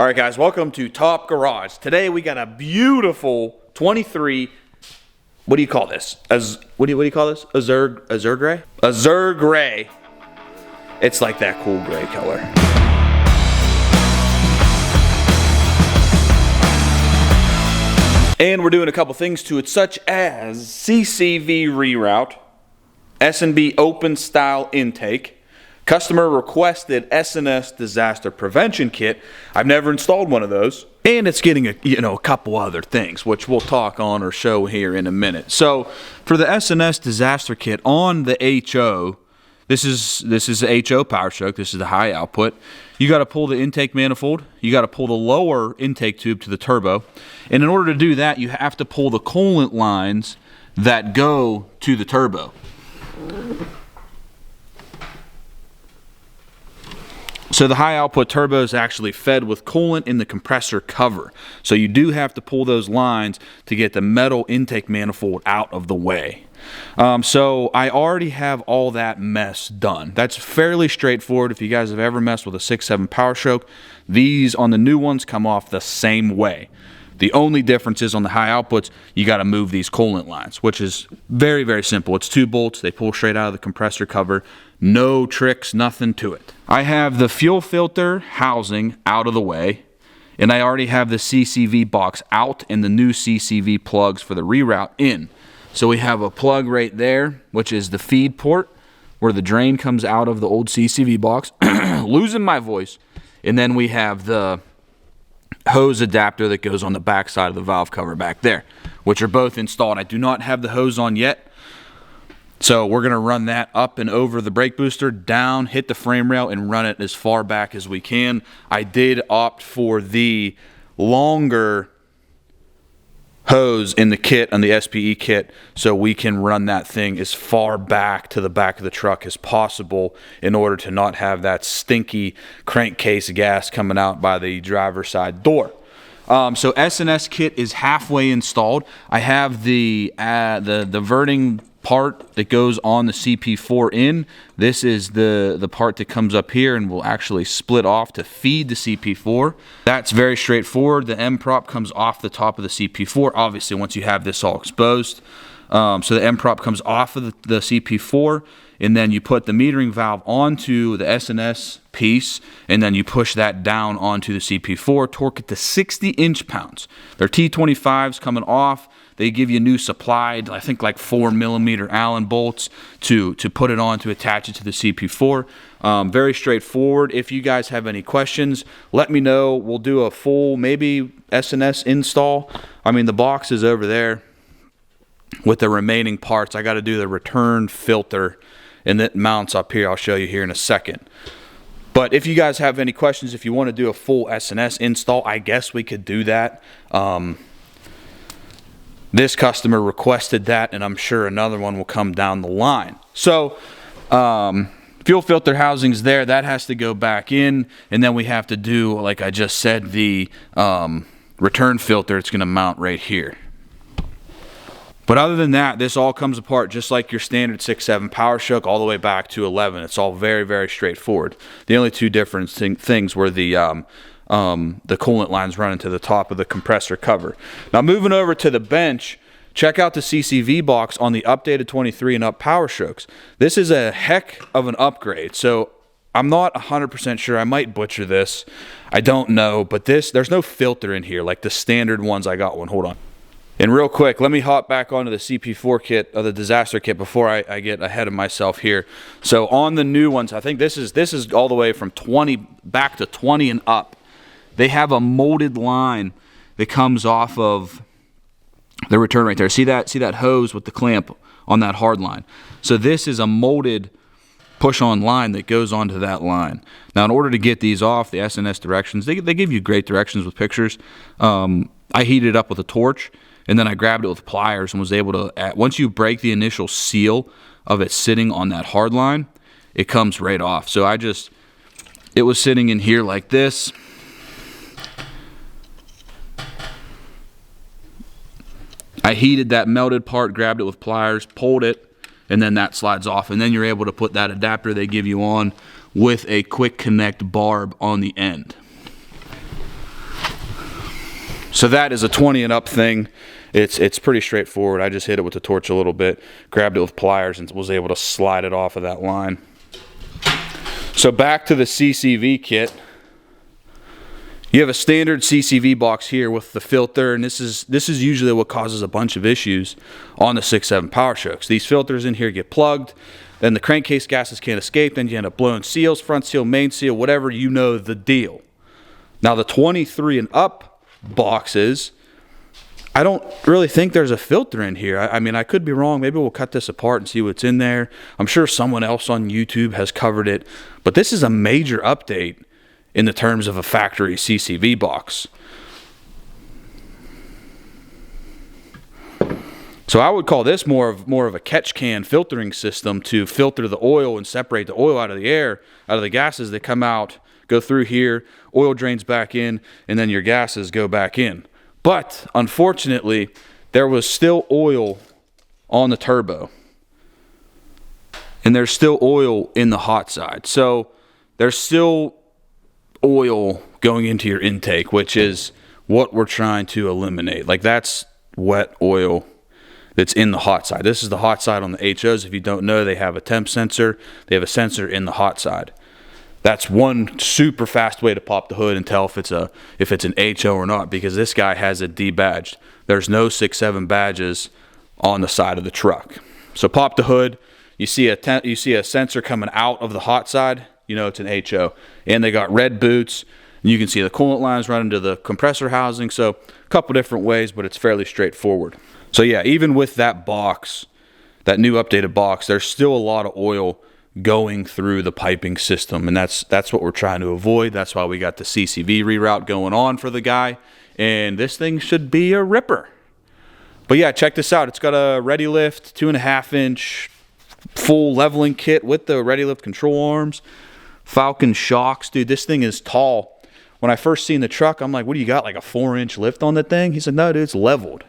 All right, guys, welcome to Top Garage. Today we got a beautiful 23. What do you call this? What do you call this? Azure gray? Azure gray. It's like that cool gray color. And we're doing a couple things to it, such as CCV reroute, S&B Open style intake, customer requested S&S disaster prevention kit. I've never installed one of those. And it's getting a couple other things, which we'll talk on or show here in a minute. So for the S&S disaster kit on the HO, this is the HO Powerstroke. This is the high output. You got to pull the intake manifold. You got to pull the lower intake tube to the turbo. And in order to do that, you have to pull the coolant lines that go to the turbo. So the high output turbo is actually fed with coolant in the compressor cover. So you do have to pull those lines to get the metal intake manifold out of the way. So I already have all that mess done. That's fairly straightforward. If you guys have ever messed with a 6.7 Powerstroke, these on the new ones come off the same way. The only difference is on the high outputs, you got to move these coolant lines, which is very, very simple. It's 2 bolts. They pull straight out of the compressor cover. No tricks, nothing to it. I have the fuel filter housing out of the way, and I already have the CCV box out and the new CCV plugs for the reroute in. So we have a plug right there, which is the feed port, where the drain comes out of the old CCV box. Losing my voice. And then we have the hose adapter that goes on the back side of the valve cover back there, which are both installed. I do not have the hose on yet, so we're going to run that up and over the brake booster, down, hit the frame rail, and run it as far back as we can. I did opt for the longer hose in the kit, on the SPE kit, so we can run that thing as far back to the back of the truck as possible in order to not have that stinky crankcase gas coming out by the driver's side door. So S&S kit is halfway installed. I have the verting part that goes on the CP4 in. This is the part that comes up here and will actually split off to feed the CP4. That's very straightforward. The M prop comes off the top of the CP4, obviously, once you have this all exposed. So the M prop comes off of the CP4, and then you put the metering valve onto the S&S piece, and then you push that down onto the CP4, torque it to 60 inch-pounds. They're T25s coming off. They give you new supplied, I think like 4mm Allen bolts to put it on to attach it to the CP4. Very straightforward. If you guys have any questions, let me know. We'll do a full maybe S&S install. I mean, the box is over there with the remaining parts. I got to do the return filter, and it mounts up here. I'll show you here in a second. But if you guys have any questions, if you want to do a full S&S install, I guess we could do that. This customer requested that, and I'm sure another one will come down the line. So fuel filter housing's there. That has to go back in, and then we have to do, like I just said, the return filter. It's going to mount right here. But other than that, this all comes apart just like your standard 6.7 Powerstroke all the way back to 11. It's all very, very straightforward. The only two different things were the coolant lines running to the top of the compressor cover. Now moving over to the bench, check out the CCV box on the updated 23 and up Powerstrokes. This is a heck of an upgrade. So I'm not 100% sure. I might butcher this. I don't know. But there's no filter in here like the standard ones. I got one. Hold on. And real quick, let me hop back onto the CP4 kit, or the disaster kit, before I get ahead of myself here. So on the new ones, I think this is all the way from 20 back to 20 and up. They have a molded line that comes off of the return right there. See that hose with the clamp on that hard line? So this is a molded push-on line that goes onto that line. Now, in order to get these off, the S&S directions, they give you great directions with pictures. I heated it up with a torch, and then I grabbed it with pliers and was able to, once you break the initial seal of it sitting on that hard line, it comes right off. So it was sitting in here like this. I heated that melted part, grabbed it with pliers, pulled it, and then that slides off. And then you're able to put that adapter they give you on with a quick connect barb on the end. So that is a 20 and up thing. It's pretty straightforward. I just hit it with the torch a little bit, grabbed it with pliers, and was able to slide it off of that line. So back to the CCV kit. You have a standard CCV box here with the filter, and this is usually what causes a bunch of issues on the 6.7 Powerstrokes. These filters in here get plugged, then the crankcase gases can't escape, then you end up blowing seals, front seal, main seal, whatever, you know the deal. Now the 23 and up boxes, I don't really think there's a filter in here. I mean, I could be wrong. Maybe we'll cut this apart and see what's in there. I'm sure someone else on YouTube has covered it, but this is a major update in the terms of a factory CCV box. So I would call this more of a catch can filtering system to filter the oil and separate the oil out of the air, out of the gases that come out, go through here, oil drains back in, and then your gases go back in. But unfortunately, there was still oil on the turbo, and there's still oil in the hot side. So there's still oil going into your intake, which is what we're trying to eliminate. Like, that's wet oil that's in the hot side. This is the hot side on the HOs. If you don't know, they have a temp sensor. They have a sensor in the hot side. That's one super fast way to pop the hood and tell if it's an HO or not, because this guy has it debadged. There's no 6.7 badges on the side of the truck. So pop the hood. You see a sensor coming out of the hot side. You know it's an HO. And they got red boots. And you can see the coolant lines running to the compressor housing. So a couple different ways, but it's fairly straightforward. So yeah, even with that box, that new updated box, there's still a lot of oil going through the piping system, and that's what we're trying to avoid. That's why we got the CCV reroute going on for the guy, and this thing should be a ripper. But yeah, check this out. It's got a ready lift 2.5 inch full leveling kit with the ready lift control arms, Falcon shocks. Dude, this thing is tall. When I first seen the truck, I'm like, what do you got, like a 4-inch lift on the thing? He said, no, dude, it's leveled.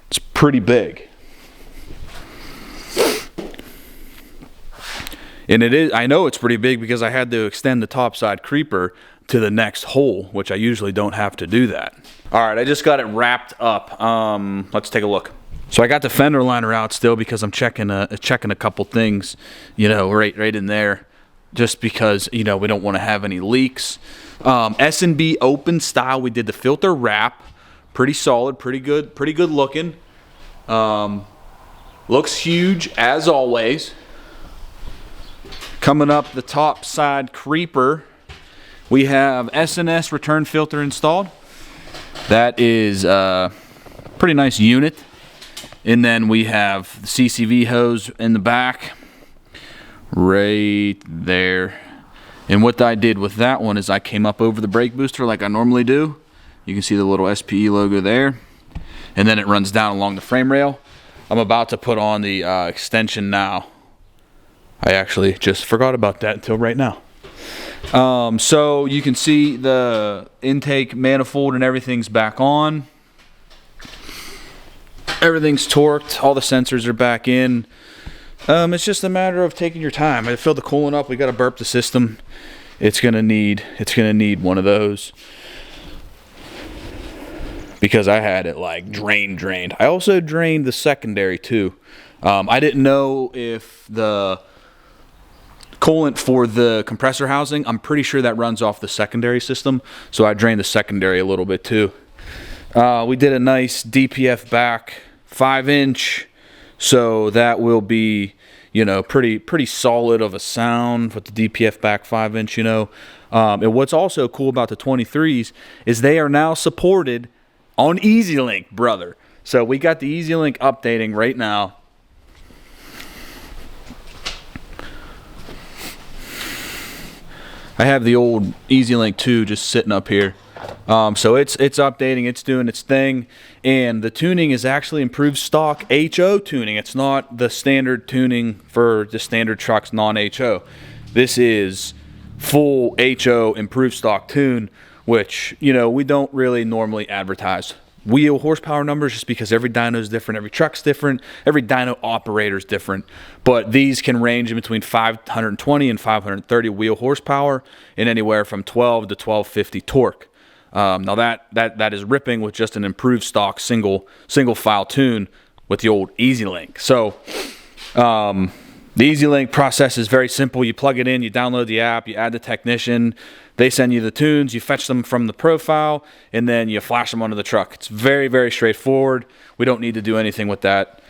It's pretty big. And it is, I know it's pretty big because I had to extend the topside creeper to the next hole, which I usually don't have to do that. All right, I just got it wrapped up. Let's take a look. So I got the fender liner out still because I'm checking a couple things, you know, right in there, just because, you know, we don't want to have any leaks. S&B Open style. We did the filter wrap, pretty solid, pretty good looking. Looks huge as always. Coming up the top side creeper, we have S&S return filter installed. That is a pretty nice unit. And then we have the CCV hose in the back, right there. And what I did with that one is I came up over the brake booster like I normally do. You can see the little SPE logo there. And then it runs down along the frame rail. I'm about to put on the extension now. I actually just forgot about that until right now. So you can see the intake manifold and everything's back on. Everything's torqued. All the sensors are back in. It's just a matter of taking your time. I filled the coolant up. We got to burp the system. It's gonna need one of those because I had it like drained. I also drained the secondary too. I didn't know if the coolant for the compressor housing, I'm pretty sure that runs off the secondary system, so I drained the secondary a little bit too. We did a nice DPF back 5-inch, so that will be, you know, pretty solid of a sound with the DPF back 5-inch, you know. And what's also cool about the 23s is they are now supported on EasyLink, brother. So we got the EasyLink updating right now. I have the old EasyLink 2 just sitting up here. So it's updating, it's doing its thing, and the tuning is actually improved stock HO tuning. It's not the standard tuning for the standard trucks non-HO. This is full HO improved stock tune, which, you know, we don't really normally advertise wheel horsepower numbers just because every dyno is different, every truck's different, every dyno operator is different. But these can range in between 520 and 530 wheel horsepower and anywhere from 12 to 1250 torque. Now that is ripping with just an improved stock single file tune with the old EasyLink. So the EasyLink process is very simple. You plug it in, you download the app, you add the technician, they send you the tunes, you fetch them from the profile, and then you flash them onto the truck. It's very, very straightforward. We don't need to do anything with that.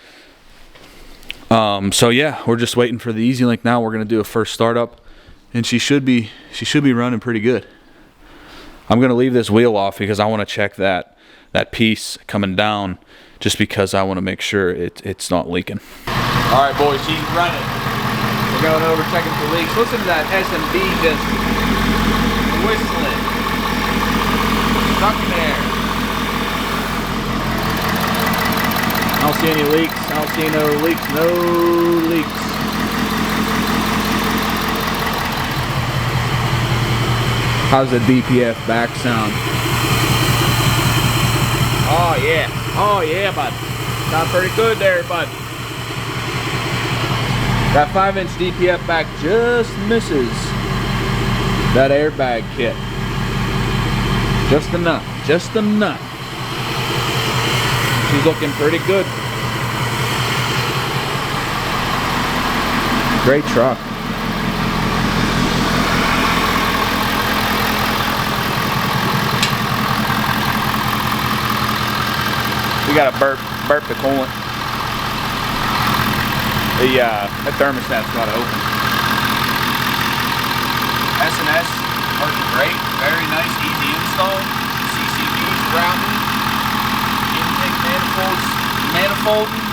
So yeah, we're just waiting for the EasyLink now. We're gonna do a first startup, and she should be running pretty good. I'm gonna leave this wheel off because I want to check that piece coming down, just because I want to make sure it's not leaking. All right, boys, she's running. We're going over checking for leaks. Listen to that S&B just whistling. Stuck in there. I don't see any leaks. I don't see no leaks. No leaks. How's the DPF back sound? Oh yeah. Oh yeah, bud. Sound pretty good there, bud. That 5-inch DPF back just misses that airbag kit. Just enough. Just enough. She's looking pretty good. Great truck. We gotta burp the coolant. The thermostat's gotta open. S&S working great. Very nice, easy install. CCVs rounded. Intake manifolding.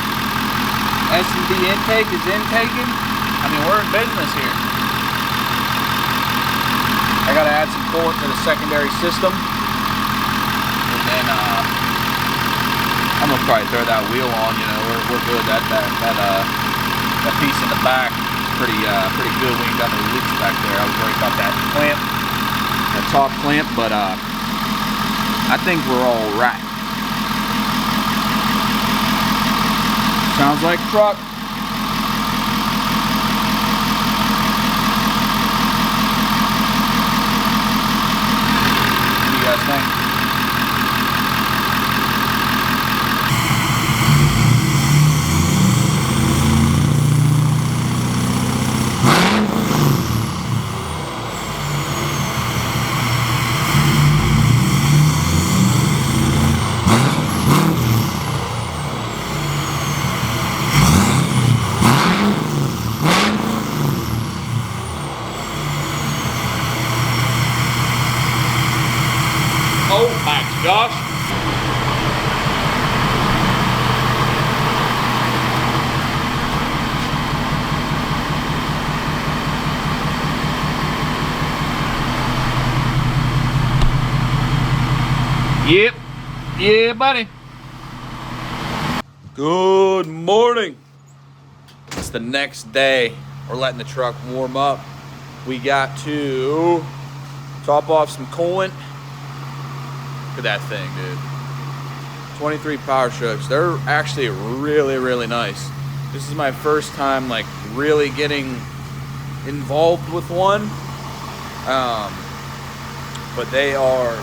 S&B intake is intaking. I mean, we're in business here. I gotta add some coolant to the secondary system, and then I'm gonna probably throw that wheel on. You know, we're good. That piece in the back is pretty good. We ain't got no leaks back there. I was worried about that clamp, that top clamp, but I think we're all right. Sounds like truck. What do you guys think? Oh my gosh. Yep. Yeah, buddy. Good morning. It's the next day. We're letting the truck warm up. We got to top off some coolant. Look at that thing, dude. 23 Powerstrokes. They're actually really, really nice. This is my first time like really getting involved with one. But they are,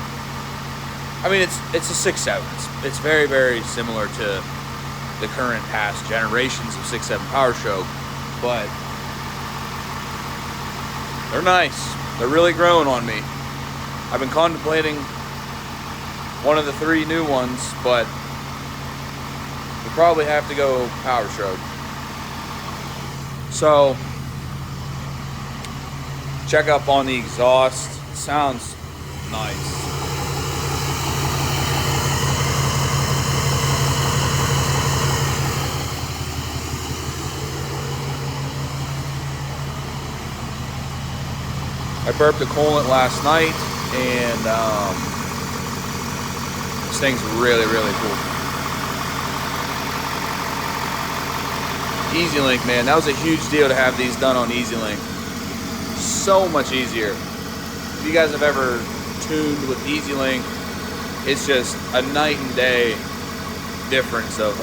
I mean, it's a 6.7. It's very, very similar to the current past generations of 6.7 Powerstroke, but they're nice. They're really growing on me. I've been contemplating one of the 3 new ones, but we probably have to go Powerstroke. So, check up on the exhaust. It sounds nice. I burped the coolant last night, and this thing's really, really cool. EasyLink, man, that was a huge deal to have these done on EasyLink. So much easier. If you guys have ever tuned with EasyLink, it's just a night and day difference of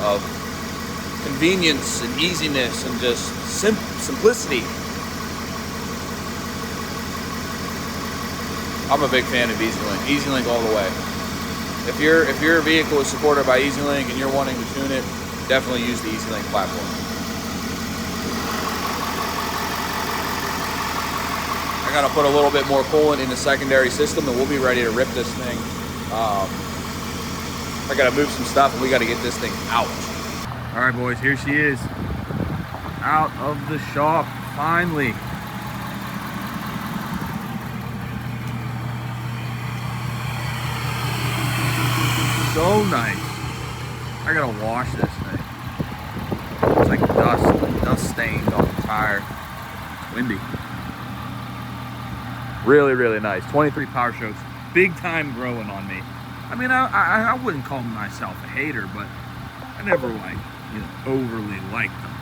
convenience and easiness and just simplicity. I'm a big fan of EasyLink. EasyLink all the way. If your vehicle is supported by EasyLink and you're wanting to tune it, definitely use the EasyLink platform. I gotta put a little bit more coolant in the secondary system and we'll be ready to rip this thing. I gotta move some stuff and we gotta get this thing out. All right, boys, here she is. Out of the shop, finally. So nice. I gotta wash this thing. It's like dust stains on the tire. Windy. Really, really nice. 23 Powerstrokes. Big time growing on me. I mean, I wouldn't call myself a hater, but I never overly liked them.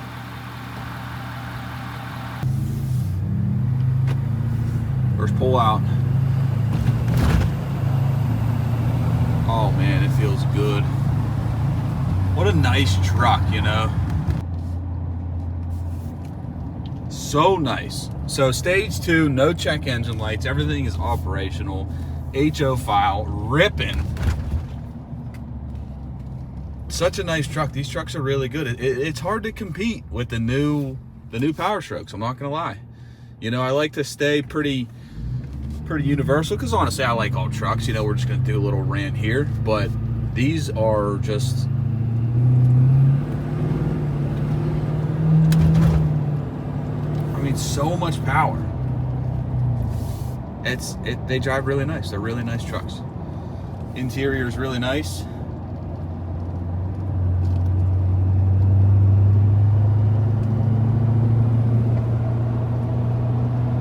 First pull out. Oh man, it feels good. What a nice truck, you know? So nice. So stage 2, no check engine lights, everything is operational. HO file, ripping. Such a nice truck. These trucks are really good. It's hard to compete with the new Powerstrokes, I'm not gonna lie. You know, I like to stay pretty universal, because honestly I like all trucks. You know, we're just gonna do a little rant here, but these are just, I mean, so much power. They drive really nice. They're really nice trucks. Interior is really nice.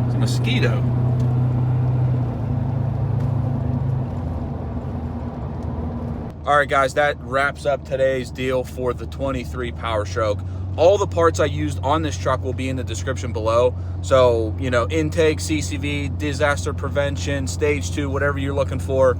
It's a mosquito. All right, guys, that wraps up today's deal for the 23 Powerstroke. All the parts I used on this truck will be in the description below. So, you know, intake, CCV, disaster prevention, stage 2, whatever you're looking for,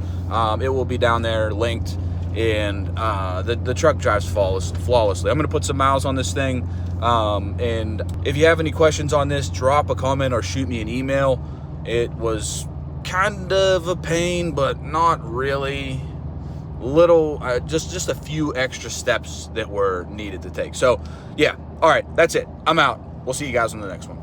it will be down there linked. And the truck drives flawlessly. I'm gonna put some miles on this thing. And if you have any questions on this, drop a comment or shoot me an email. It was kind of a pain, but not really. Just a few extra steps that were needed to take. So yeah, all right, that's it. I'm out. We'll see you guys on the next one.